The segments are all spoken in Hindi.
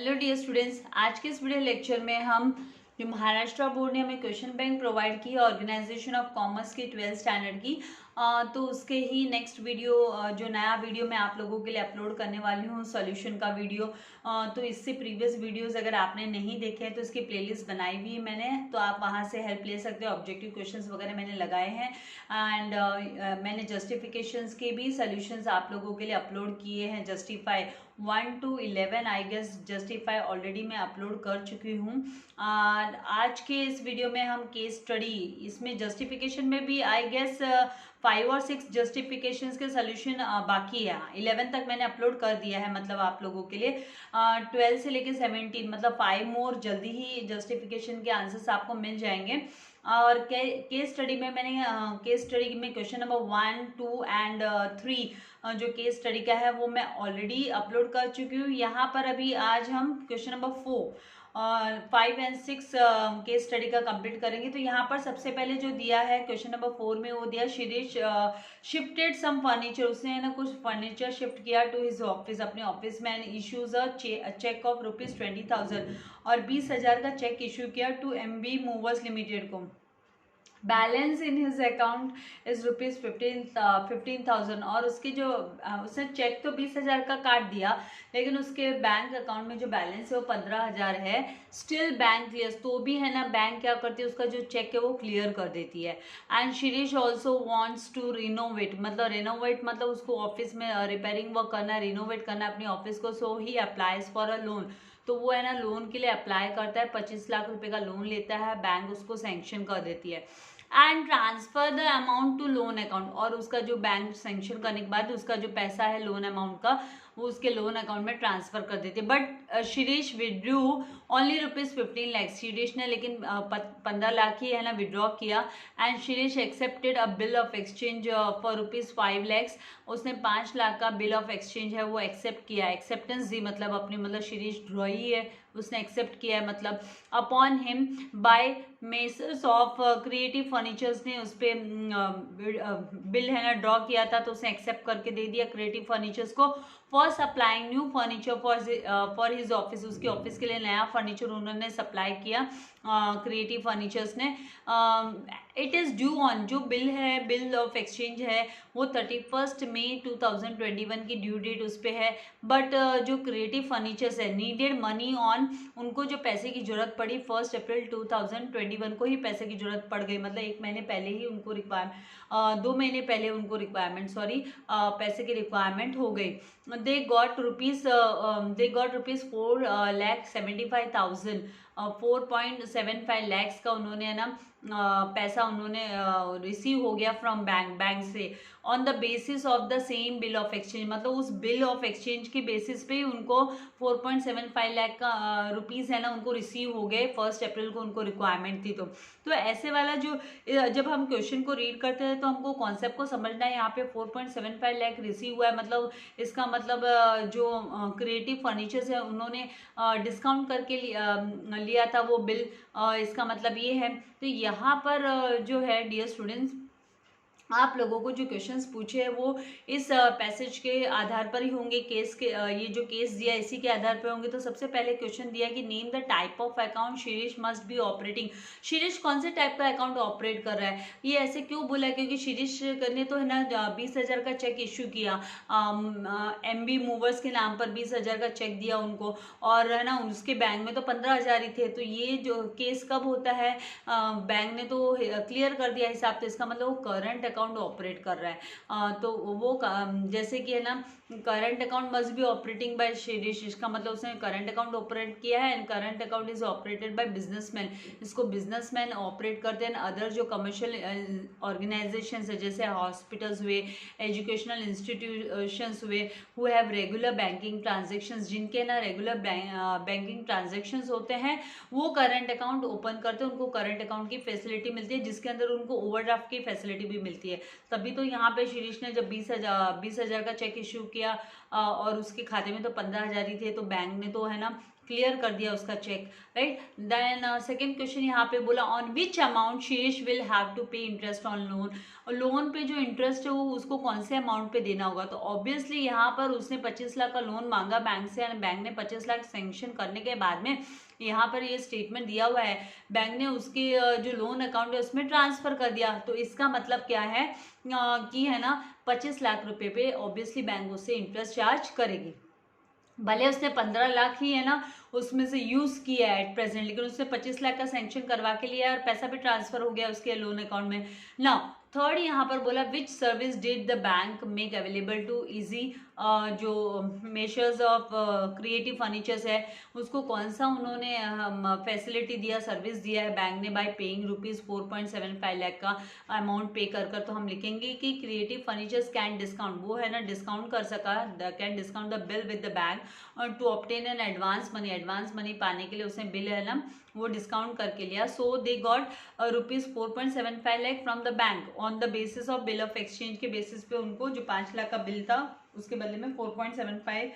हेलो डियर स्टूडेंट्स, आज के इस वीडियो लेक्चर में हम जो महाराष्ट्र बोर्ड ने हमें क्वेश्चन बैंक प्रोवाइड की है ऑर्गेनाइजेशन ऑफ कॉमर्स की 12th स्टैंडर्ड की, तो उसके ही नेक्स्ट वीडियो जो नया वीडियो मैं आप लोगों के लिए अपलोड करने वाली हूँ सॉल्यूशन का वीडियो। तो इससे प्रीवियस वीडियोस अगर आपने नहीं देखे हैं तो इसकी प्लेलिस्ट बनाई हुई है मैंने, तो आप वहाँ से हेल्प ले सकते हो। ऑब्जेक्टिव क्वेश्चंस वगैरह मैंने लगाए हैं एंड मैंने जस्टिफिकेशंस के भी सॉल्यूशंस आप लोगों के लिए अपलोड किए हैं। Justify 1 to 11 I guess justify already मैं अपलोड कर चुकी हूँ। आज के इस वीडियो में हम केस स्टडी, इसमें जस्टिफिकेशन में भी आई गेस 5 और 6 जस्टिफिकेशंस के सोल्यूशन बाकी है। 11 तक मैंने अपलोड कर दिया है, मतलब आप लोगों के लिए 12 से लेके 17 मतलब 5 मोर जल्दी ही जस्टिफिकेशन के आंसर्स आपको मिल जाएंगे। और केस स्टडी में मैंने केस स्टडी में क्वेश्चन नंबर 1, 2 एंड 3 जो केस स्टडी का है वो मैं ऑलरेडी अपलोड कर चुकी हूँ। यहाँ पर अभी आज हम क्वेश्चन नंबर 4 और 5 एंड 6 केस स्टडी का कंप्लीट करेंगे। तो यहाँ पर सबसे पहले जो दिया है क्वेश्चन नंबर 4 में, वो दिया शिरीष शिफ्टेड सम फर्नीचर, उसने है ना कुछ फर्नीचर शिफ्ट किया टू हिज ऑफिस, अपने ऑफिस में, and issues a cheque of ₹20,000 और 20,000 का चेक इशू किया टू MB मूवर्स लिमिटेड को। Balance in his account is ₹15,000 और उसकी जो उसने चेक तो 20,000 का काट दिया, लेकिन उसके बैंक अकाउंट में जो बैलेंस है वो 15,000 है। स्टिल बैंक क्लियर, तो भी है ना बैंक क्या करती है, उसका जो चेक है वो क्लियर कर देती है। And Shirish also wants to renovate, मतलब रिनोवेट मतलब उसको ऑफिस में रिपेयरिंग वर्क करना, रिनोवेट करना अपनी ऑफिस को। सो ही अप्लाइज फॉर अ लोन, तो वो है ना लोन के लिए अप्लाई करता है। 25 लाख रुपए का लोन लेता है, बैंक उसको सैंक्शन कर देती है। And transfer the amount to loan account, और उसका जो बैंक सैंक्शन करने के बाद उसका जो पैसा है लोन अमाउंट का वो उसके लोन अकाउंट में ट्रांसफर कर देते। But Shirish withdrew only ₹15 lakh, Shirish ने लेकिन 15 लाख ही है ना विड्रॉ किया। And Shirish accepted a bill of exchange for ₹5 lakh, उसने 5 लाख का बिल ऑफ एक्सचेंज है वो एक्सेप्ट किया। एक्सेप्टेंस दी मतलब अपनी, मतलब शिरीष ड्रॉई है उसने एक्सेप्ट किया है, मतलब upon him by messrs of Creative furnitures ने उस पर बिल है ना ड्रॉ किया था, तो उसने एक्सेप्ट करके दे दिया क्रिएटिव फर्नीचर्स को। For supplying new furniture for his office, उसके ऑफिस के लिए नया फर्नीचर उन्होंने सप्लाई किया क्रिएटिव फर्नीचर्स ने। इट इज़ ड्यू ऑन, जो बिल है बिल ऑफ एक्सचेंज है वो 31 मई 2021 की ड्यू डेट उस पर है। बट जो क्रिएटिव फर्नीचर्स है नीडेड मनी ऑन, उनको जो पैसे की जरूरत पड़ी 1 अप्रैल 2021 को ही पैसे की जरूरत पड़ गई, मतलब 1 महीने पहले ही उनको 2 महीने पहले उनको रिक्वायरमेंट पैसे की रिक्वायरमेंट हो गई। दे गॉट रुपीज 4,75,000 4.75 लैक्स का उन्होंने ना पैसा उन्होंने रिसीव हो गया फ्रॉम बैंक से on the basis of the same bill of exchange, मतलब उस बिल ऑफ एक्सचेंज की बेसिस पे ही उनको 4.75 लाख का रुपीज़ है ना उनको रिसीव हो गए। 1 अप्रैल को उनको रिक्वायरमेंट थी। तो ऐसे वाला जो जब हम क्वेश्चन को रीड करते हैं तो हमको कॉन्सेप्ट को समझना है। यहाँ पे 4.75 लाख रिसीव हुआ है, मतलब इसका मतलब जो क्रिएटिव फर्नीचर्स है उन्होंने डिस्काउंट करके लिया था वो बिल, इसका मतलब ये है। तो यहाँ पर जो है डियर स्टूडेंट्स, आप लोगों को जो क्वेश्चंस पूछे हैं वो इस पैसेज के आधार पर ही होंगे। केस के ये जो केस दिया इसी के आधार पर होंगे। तो सबसे पहले क्वेश्चन दिया कि name the type of account Shirish must be operating, Shirish कौन से टाइप का अकाउंट ऑपरेट कर रहा है। ये ऐसे क्यों बोला, क्योंकि शिरीष ने तो है ना 20,000 का चेक इश्यू किया, MB मूवर्स के नाम पर 20,000 का चेक दिया उनको, और है ना उसके बैंक में तो 15,000 ही थे। तो ये जो केस कब होता है, बैंक ने तो क्लियर कर दिया हिसाब, तो इसका मतलब वो करंट अकाउंट ऑपरेट कर रहा है। तो वो जैसे कि है ना current account must be operating by Shirish, इसका मतलब उसने करंट अकाउंट ऑपरेट किया है। And current account is operated by businessman, इसको बिजनेसमैन ऑपरेट करते हैं। अदर जो कमर्शियल ऑर्गेनाइजेशंस है जैसे हॉस्पिटल्स हुए, एजुकेशनल इंस्टीट्यूशंस हुए, who have regular banking transactions, जिनके ना रेगुलर बैंकिंग ट्रांजेक्शंस होते हैं, वो करंट अकाउंट ओपन करते हैं, उनको करंट अकाउंट की फैसिलिटी मिलती है, जिसके अंदर उनको ओवरड्राफ्ट की फैसिलिटी भी मिलती है। तभी तो यहाँ पे शिरीष ने जब 20,000 का चेक इश्यू किया और उसके खाते में तो 15,000 ही थे, तो बैंक ने तो है ना क्लियर कर दिया उसका check, right. Then second question यहाँ पे बोला on which amount Shirish will have to pay interest on loan, और लोन पे जो इंटरेस्ट है वो उसको कौन से अमाउंट पे देना होगा। तो ऑब्वियसली यहाँ पर उसने 25 लाख का लोन मांगा बैंक से, और बैंक ने 25 लाख सेंक्शन करने के बाद में यहाँ पर ये स्टेटमेंट दिया हुआ है, बैंक ने उसके जो लोन अकाउंट है उसमें ट्रांसफर कर दिया। तो इसका मतलब क्या है कि है ना 25 लाख रुपए पे ऑब्वियसली बैंक उससे इंटरेस्ट चार्ज करेगी। भले उसने 15 लाख ही है ना उसमें से यूज किया है एट प्रेजेंट, लेकिन उसने 25 लाख का सैंक्शन करवा के लिया और पैसा भी ट्रांसफर हो गया उसके लोन अकाउंट में। नाउ थर्ड यहाँ पर बोला which service did the bank make available to easy, जो मेजर्स ऑफ क्रिएटिव फर्नीचर्स है उसको कौन सा उन्होंने फैसिलिटी दिया, सर्विस दिया है बैंक ने, बाय पेइंग ₹4.75 लाख का अमाउंट पे कर कर। तो हम लिखेंगे कि क्रिएटिव फर्नीचर्स कैन डिस्काउंट, वो है ना डिस्काउंट कर सका, can discount the bill with the bank to obtain an advance money, advance money पाने के लिए उसने बिल है ना वो डिस्काउंट करके लिया। So they got ₹4.75 lakh from the bank on the basis of bill of exchange के बेसिस पे उनको जो 5 लाख का बिल था उसके बदले में 4.75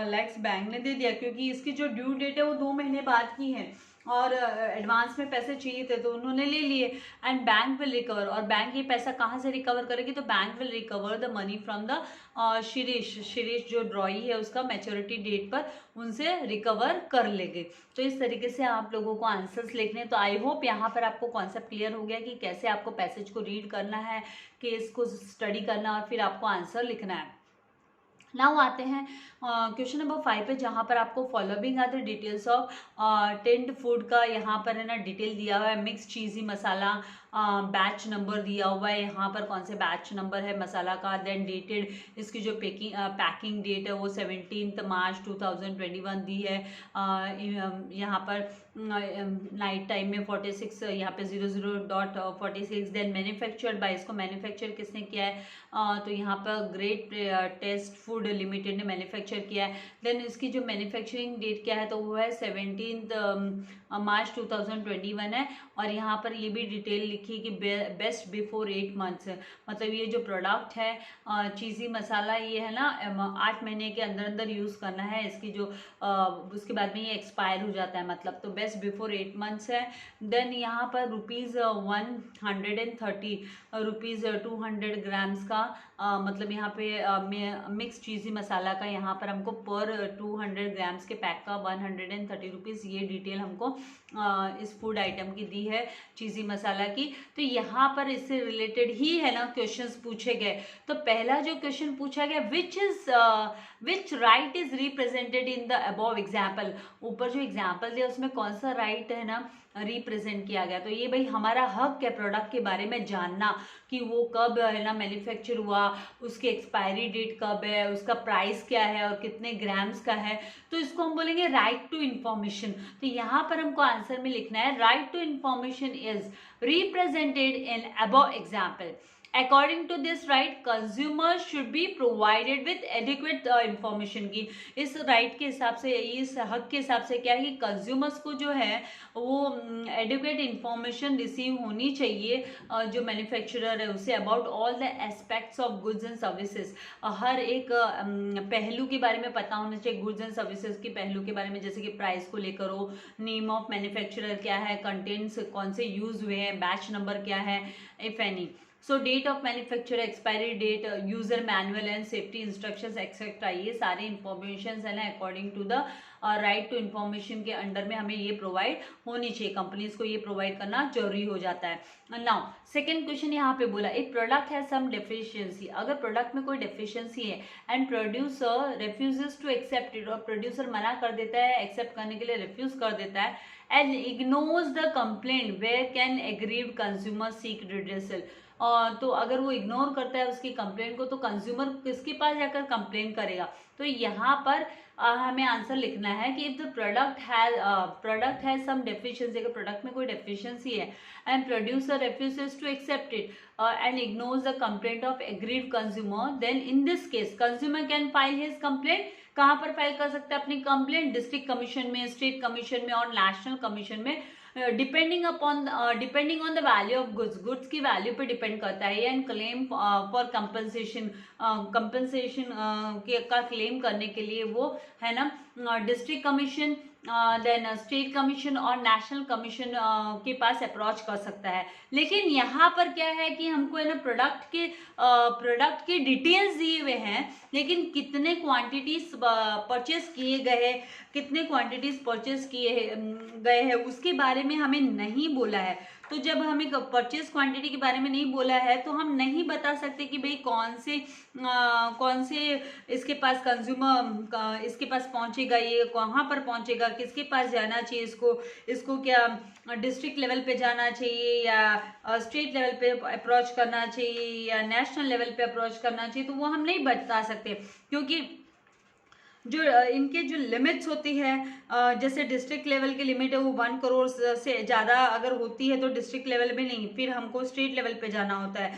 लाख बैंक ने दे दिया, क्योंकि इसकी जो ड्यू डेट है वो 2 महीने बाद की है और एडवांस में पैसे चाहिए थे तो उन्होंने ले लिए। एंड बैंक विल रिकवर, और बैंक ये पैसा कहाँ से रिकवर करेगी, तो bank will recover the money from the Shirish जो ड्रॉई है उसका मैच्योरिटी डेट पर उनसे रिकवर कर लेंगे। तो इस तरीके से आप लोगों को आंसर्स लिखने। तो आई होप यहाँ पर आपको कॉन्सेप्ट क्लियर हो गया कि कैसे आपको पैसेज को रीड करना है, केस को स्टडी करना और फिर आपको आंसर लिखना है। नाउ आते हैं क्वेश्चन नंबर 5 पे, जहाँ पर आपको following are the details of tinned food का यहाँ पर है ना डिटेल दिया हुआ है। Mix cheesy masala, batch number दिया हुआ है यहाँ पर, कौन से बैच नंबर है मसाला का। देन डेटेड, इसकी जो पैकिंग डेट है वो 17 मार्च 2021 दी है। यहाँ पर नाइट टाइम में 46 यहाँ पे 00.46। देन मैन्युफैक्चर्ड बाय, इसको मैन्युफैक्चर किसने किया है, तो यहाँ पर ग्रेट टेस्ट फूड लिमिटेड ने मैन्युफैक्चर किया है। देन इसकी जो मैन्युफैक्चरिंग डेट क्या है तो वो है 17 मार्च 2021 है। और यहाँ पर ये भी डिटेल लिखी कि बेस्ट बिफोर 8 मंथ्स, मतलब ये जो प्रोडक्ट है चीज़ी मसाला ये है ना 8 महीने के अंदर अंदर यूज़ करना है इसकी जो उसके बाद में ये एक्सपायर हो जाता है, मतलब तो बेस्ट बिफोर 8 मंथ्स है। देन यहाँ पर ₹130 ₹200 ग्राम्स का मतलब यहाँ पे मिक्स चीज़ी मसाला का यहाँ पर हमको पर 200 ग्राम्स के पैक का 130 रुपीज़, ये डिटेल हमको इस फूड आइटम की दी है चीज़ी मसाला की। तो यहाँ पर इससे रिलेटेड ही है ना क्वेश्चंस पूछे गए। तो पहला जो क्वेश्चन पूछा गया which right is represented in the above example, ऊपर जो एग्जाम्पल दिया उसमें कौन सा राइट है ना रिप्रेजेंट किया गया। तो ये भाई हमारा हक है प्रोडक्ट के बारे में जानना कि वो कब है ना मैन्युफैक्चर हुआ, उसकी एक्सपायरी डेट कब है, उसका प्राइस क्या है और कितने ग्राम्स का है। तो इसको हम बोलेंगे राइट टू इंफॉर्मेशन। तो यहाँ पर हमको आंसर में लिखना है right to information is represented in above example. According to this right, consumers should be provided with adequate information की इस right के हिसाब से, इस हक के हिसाब से क्या है कि consumers को जो है वो adequate information receive होनी चाहिए जो manufacturer है उसे about all the aspects of goods and services, हर एक पहलू के बारे में पता होना चाहिए goods and services के पहलू के बारे में, जैसे कि प्राइस को लेकर हो, नेम ऑफ मैन्युफैक्चरर क्या है, कंटेंट्स कौन से यूज हुए हैं, बैच नंबर क्या है if any. So date of manufacture, expiry date, user manual and safety instructions etcetera, ये सारे इंफॉर्मेशन है ना according to the right to information के अंडर में हमें ये प्रोवाइड होनी चाहिए, कंपनीज को ये प्रोवाइड करना जरूरी हो जाता है। नाउ सेकंड क्वेश्चन यहाँ पे बोला इफ प्रोडक्ट है सम डेफिशिएंसी, अगर प्रोडक्ट में कोई डेफिशिएंसी है and producer refuses to accept it, और प्रोड्यूसर मना कर देता है एक्सेप्ट करने के लिए, रिफ्यूज कर देता है, and ignores the complaint where can aggrieved consumer seek redressal. तो अगर वो इग्नोर करता है उसकी कंप्लेंट को तो कंज्यूमर किसके पास जाकर कंप्लेन करेगा। तो यहाँ पर हमें आंसर लिखना है कि if the product has some deficiency, अगर प्रोडक्ट में कोई डेफिशिएंसी है and producer refuses to accept it and ignores the complaint of aggrieved consumer, then in this case consumer can file his complaint, कहाँ पर फाइल कर सकता है अपनी कंप्लेंट? डिस्ट्रिक्ट कमीशन में, स्टेट कमीशन में और नेशनल कमीशन में, depending on the value of goods की वैल्यू पे डिपेंड करता है। एंड क्लेम फॉर कंपनसेशन का क्लेम करने के लिए वो है ना district commission, then state commission और नेशनल कमीशन के पास अप्रोच कर सकता है। लेकिन यहाँ पर क्या है कि हमको है ना प्रोडक्ट के डिटेल्स दिए हुए हैं, लेकिन कितने क्वांटिटीज परचेस किए गए हैं, कितने क्वांटिटीज परचेस किए गए हैं उसके बारे में हमें नहीं बोला है। तो जब हमें परचेस क्वांटिटी के बारे में नहीं बोला है तो हम नहीं बता सकते कि भाई कौन से इसके पास कंज्यूमर इसके पास पहुंचेगा, ये कहाँ पर पहुंचेगा, किसके पास जाना चाहिए, इसको क्या डिस्ट्रिक्ट लेवल पे जाना चाहिए या स्टेट लेवल पे अप्रोच करना चाहिए या नेशनल लेवल पे अप्रोच करना चाहिए, तो वो हम नहीं बता सकते। क्योंकि जो इनके जो लिमिट्स होती है, जैसे डिस्ट्रिक्ट लेवल की लिमिट है वो 1 करोड़ से ज़्यादा अगर होती है तो डिस्ट्रिक्ट लेवल में नहीं, फिर हमको स्टेट लेवल पे जाना होता है।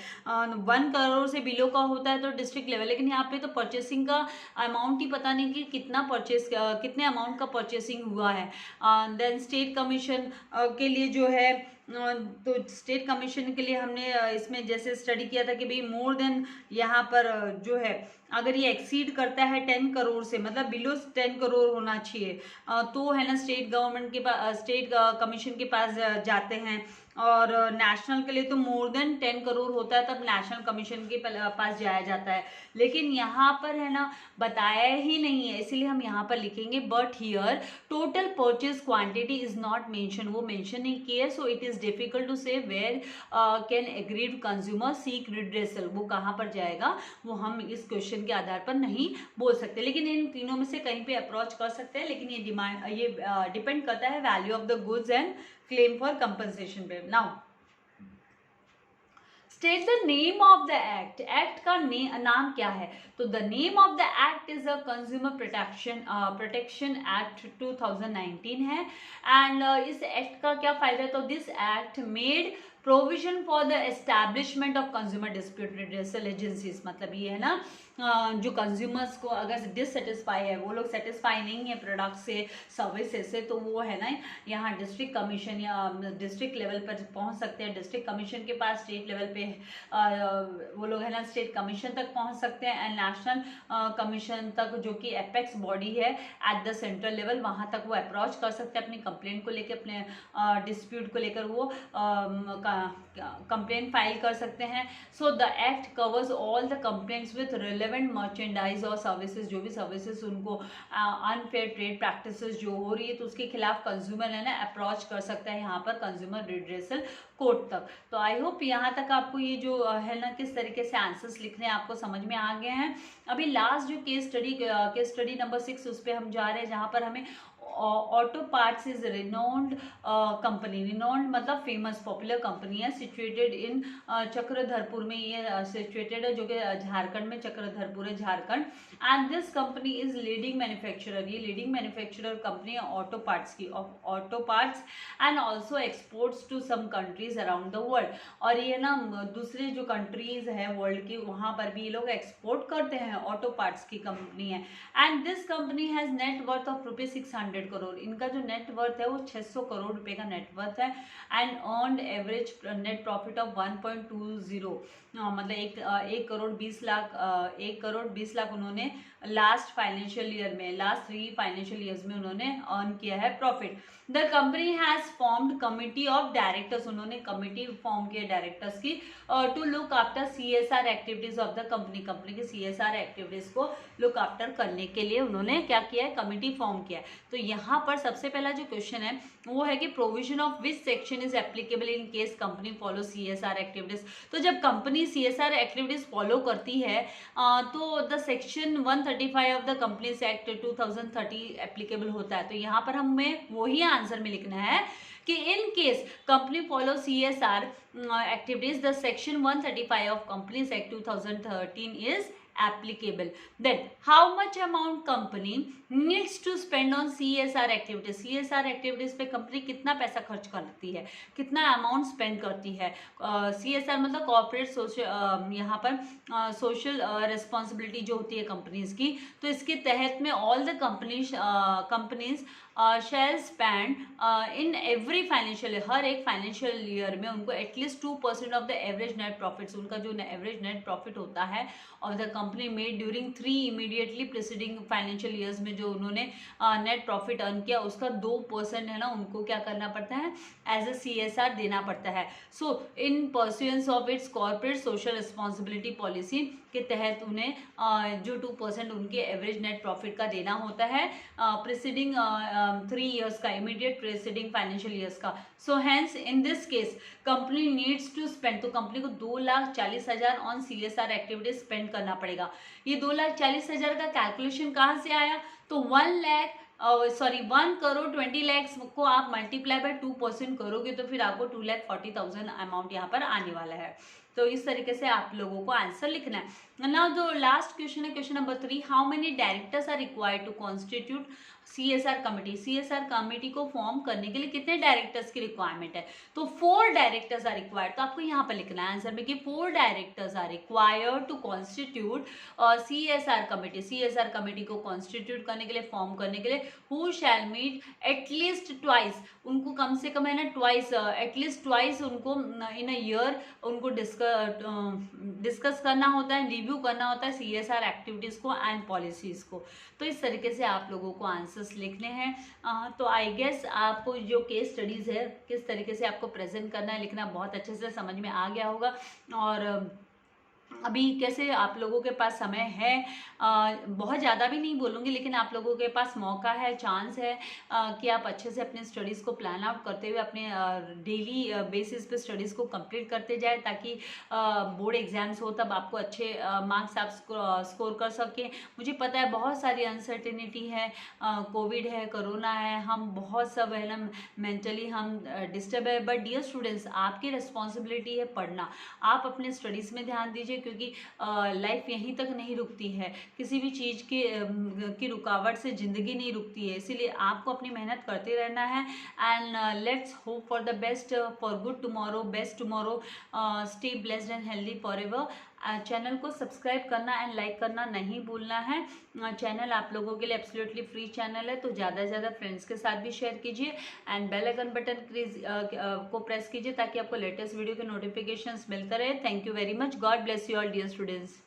1 करोड़ से बिलो का होता है तो डिस्ट्रिक्ट लेवल। लेकिन यहाँ पे तो परचेसिंग का अमाउंट ही पता नहीं कि कितने अमाउंट का परचेसिंग हुआ है। देन स्टेट कमीशन के लिए जो है, तो स्टेट कमीशन के लिए हमने इसमें जैसे स्टडी किया था कि भाई मोर देन यहाँ पर जो है अगर ये एक्सीड करता है 10 करोड़ से, मतलब बिलो 10 करोड़ होना चाहिए, तो है ना स्टेट गवर्नमेंट के पास, स्टेट कमीशन के पास जाते हैं। और नेशनल के लिए तो मोर देन 10 करोड़ होता है तब नेशनल कमीशन के पास जाया जाता है। लेकिन यहाँ पर है ना बताया ही नहीं है, इसीलिए हम यहाँ पर लिखेंगे but here total purchase quantity is not mention, वो मेंशन नहीं किया, so it is difficult to say where can aggrieved consumer seek redressal, वो कहाँ पर जाएगा वो हम इस क्वेश्चन के आधार पर नहीं बोल सकते। लेकिन इन तीनों में से कहीं पे अप्रोच कर सकते हैं, लेकिन ये डिपेंड करता है value of the goods and claim for compensation पे। Now state the name of the act, act का नाम क्या है? तो the name of the act is a consumer protection act 2019 है। and इस act का क्या फायदा है? तो this act made provision for the establishment of consumer dispute redressal agencies, मतलब ये है ना जो कंज्यूमर्स को अगर डिससेटिस्फाई है, वो लोग सेटिस्फाई नहीं है प्रोडक्ट से, सर्विसेज से, तो वो है ना यहाँ डिस्ट्रिक्ट कमीशन या डिस्ट्रिक्ट लेवल पर पहुंच सकते हैं, डिस्ट्रिक्ट कमीशन के पास, स्टेट लेवल पे वो लोग है ना स्टेट कमीशन तक पहुंच सकते हैं, एंड नेशनल कमीशन तक जो कि एपेक्स बॉडी है एट द सेंट्रल लेवल, वहां तक वो अप्रोच कर सकते हैं अपनी कंप्लेंट को लेकर, अपने डिस्प्यूट को लेकर वो कंप्लेंट फाइल कर सकते हैं। So the act covers all the complaints with relevant merchandise और सर्विसेज, जो भी सर्विसेज उनको अनफेयर ट्रेड प्रैक्टिसेस जो हो रही है तो उसके खिलाफ कंज्यूमर है ना अप्रोच कर सकता है यहाँ पर कंज्यूमर रिड्रेसल कोर्ट तक। तो आई होप यहाँ तक आपको ये जो है ना किस तरीके से आंसर्स लिखने हैं आपको समझ में आ गए हैं। अभी लास्ट जो केस स्टडी नंबर 6 उस पर हम जा रहे हैं, जहाँ पर हमें auto parts is renowned company, renowned मतलब फेमस पॉपुलर कंपनी है, सिचुएटेड इन चक्रधरपुर में ये सिचुएटेड है, जो कि झारखंड में चक्रधरपुर है Jharkhand. And this company is leading manufacturer, ये लीडिंग मैन्युफैक्चरर कंपनी है ऑटो पार्ट्स की, auto parts and also exports to some countries around the world. और ये ना दूसरे जो कंट्रीज हैं वर्ल्ड की वहाँ पर भी ये लोग एक्सपोर्ट करते हैं, ऑटो पार्ट्स की कंपनी है। And this company has net worth of ₹600 crore, इनका जो नेट वर्थ है वो 600 करोड़ रुपए का नेट वर्थ है। And earned average net profit of 1.20, मतलब 1 करोड़ 20 लाख उन्होंने लास्ट फाइनेंशियल ईयर में, लास्ट 3 फाइनेंशियल ईयर्स में उन्होंने अर्न किया है profit. The company has formed committee of directors, उन्होंने कमिटी फॉर्म किया डायरेक्टर्स की to look after CSR activities of the company, company की CSR एक्टिविटीज को लुक आफ्टर करने के लिए उन्होंने क्या किया है, कमिटी फॉर्म किया है। तो यहाँ पर सबसे पहला जो क्वेश्चन है वो है कि provision of which section is applicable in case company follow CSR activities. तो जब कंपनी CSR एक्टिविटीज फॉलो करती है तो the section 135 of the companies act 2030 applicable होता है। तो यहाँ पर हमें वही आंसर में लिखना है कि in case company follow CSR activities the section 135 of companies act 2013 is applicable. Then how much amount company needs to spend on CSR activities. CSR activities पे कंपनी कितना पैसा खर्च करती है, कितना अमाउंट स्पेंड करती है. CSR मतलब कॉर्पोरेट सोशल, यहाँ पर सोशल रिस्पॉन्सिबिलिटी जो होती है कंपनीज की. तो इसके तहत में all the companies shall spend in every financial year, हर एक फाइनेंशियल ईयर में उनको at least 2% of the average net profits, उनका जो एवरेज नेट प्रॉफिट होता है of the company made during 3 immediately preceding financial years में जो उन्होंने नेट प्रॉफिट अर्न किया उसका 2% है ना, उनको क्या करना पड़ता है, एज अ CSR देना पड़ता है. So in pursuance of its corporate social responsibility policy के तहत उन्हें जो 2% उनके एवरेज नेट प्रॉफिट का देना होता है प्रिसीडिंग 3 ईयर्स का, इमीडिएट प्रिसीडिंग फाइनेंशियल ईयर्स का. So hence in this case company needs to spend, तो कंपनी को 2,40,000 ऑन CSR एक्टिविटीज स्पेंड करना पड़ेगा. ये 2,40,000 का कैलकुलेशन कहाँ से आया, तो 1 करोड़ 20 लाख को आप मल्टीप्लाई बाय 2% करोगे तो फिर आपको 2,40,000 अमाउंट यहाँ पर आने वाला है. तो इस तरीके से आप लोगों को आंसर लिखना है. नाउ जो लास्ट क्वेश्चन है, question number 3, how many directors are required to constitute CSR committee. CSR committee को फॉर्म करने के लिए कितने डायरेक्टर्स की रिक्वायरमेंट है, तो 4 डायरेक्टर्स आर रिक्वायर्ड. तो आपको यहाँ पर लिखना है आंसर में कि 4 directors are required to constitute CSR committee. CSR committee को कॉन्स्टिट्यूट करने के लिए, फॉर्म करने के लिए, who shall meet at least twice, उनको कम से कम है ना ट्वाइस, एटलीस्ट ट्वाइस उनको इन अ ईयर उनको डिस्कस करना होता है, रिव्यू करना होता है CSR एक्टिविटीज को एंड पॉलिसीज को. तो इस तरीके से आप लोगों को आंसर्स लिखने हैं. तो आई गेस आपको जो केस स्टडीज है किस तरीके से आपको प्रेजेंट करना है, लिखना बहुत अच्छे से समझ में आ गया होगा. और अभी कैसे आप लोगों के पास समय है, बहुत ज़्यादा भी नहीं बोलूँगी, लेकिन आप लोगों के पास मौका है, चांस है कि आप अच्छे से अपने स्टडीज़ को प्लान आउट करते हुए अपने डेली बेसिस पे स्टडीज़ को कंप्लीट करते जाए, ताकि बोर्ड एग्जाम्स हो तब आपको अच्छे मार्क्स आप स्कोर कर सकें. मुझे पता है बहुत सारी अनसर्टेनिटी है, कोविड है, कोरोना है, हम बहुत सब है ना मेंटली हम डिस्टर्ब है. बट डियर स्टूडेंट्स, आपकी रिस्पॉन्सिबिलिटी है पढ़ना. आप अपने स्टडीज़ में ध्यान दीजिए, क्योंकि लाइफ यहीं तक नहीं रुकती है, किसी भी चीज़ की रुकावट से ज़िंदगी नहीं रुकती है. इसीलिए आपको अपनी मेहनत करते रहना है. And let's hope for the best, for good tomorrow, best tomorrow. Stay blessed and healthy for ever. Channel को सब्सक्राइब करना एंड लाइक करना नहीं भूलना है. चैनल आप लोगों के लिए एब्सोल्युटली फ्री चैनल है, तो ज़्यादा से ज़्यादा फ्रेंड्स के साथ भी शेयर कीजिए एंड बेल आइकन बटन को प्रेस कीजिए ताकि आपको लेटेस्ट वीडियो के नोटिफिकेशंस मिलते रहे. Thank you very much. God bless you all dear students.